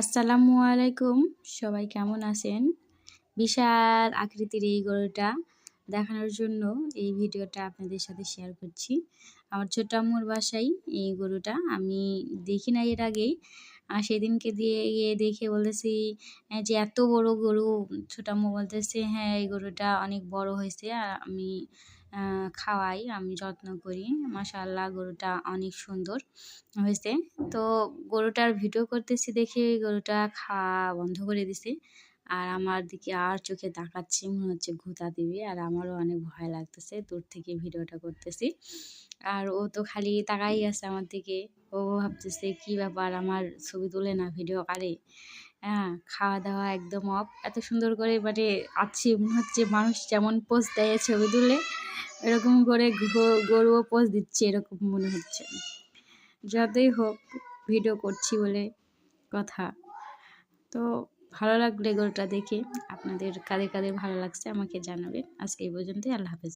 আসসালামু আলাইকুম। সবাই কেমন আছেন? বিশাল আকৃতির এই গরুটা দেখানোর জন্য এই ভিডিওটা আপনাদের সাথে শেয়ার করছি। আমার ছোট্ট আম্মুর বাসায় এই গরুটা আমি দেখি নাই এর আগেই। সেদিনকে গিয়ে দেখে বলতেছি যে এত বড় গরু। ছোট আম্মু বলতেছে, "হ্যাঁ, এই গরুটা অনেক বড় হয়েছে। আমি খাওয়াই, আমি যত্ন করি। মাশাআল্লাহ গরুটা অনেক সুন্দর হয়েছে।" তো গরুটার ভিডিও করতেছি দেখে গরুটা খাওয়া বন্ধ করে দিছে। আর আমার দিকে আর চোখে তাকাচ্ছে, মনে হচ্ছে ঘুঁতা দিবে। আর আমারও অনেক ভয় লাগতেছে, দূর থেকে ভিডিওটা করতেছি। আর ও তো খালি তাকাই আছে আমার দিকে। ও ভাবতেছে কি ব্যাপার, আমার ছবি তুলে না, ভিডিও করে। হ্যাঁ, খাওয়া দাওয়া একদম অফ। এত সুন্দর করে মানে আছি, মনে হচ্ছে মানুষ যেমন পোজ দেয় ছবি তুলে, এরকম করে গরুও পোজ দিচ্ছে, এরকম মনে হচ্ছে। যতই হোক, ভিডিও করছি বলে কথা। তো ভালো লাগলো গরুটা দেখে। আপনাদের কাদের কাদের ভালো লাগছে আমাকে জানাবেন। আজকে এই পর্যন্তই। আল্লাহ হাফেজ।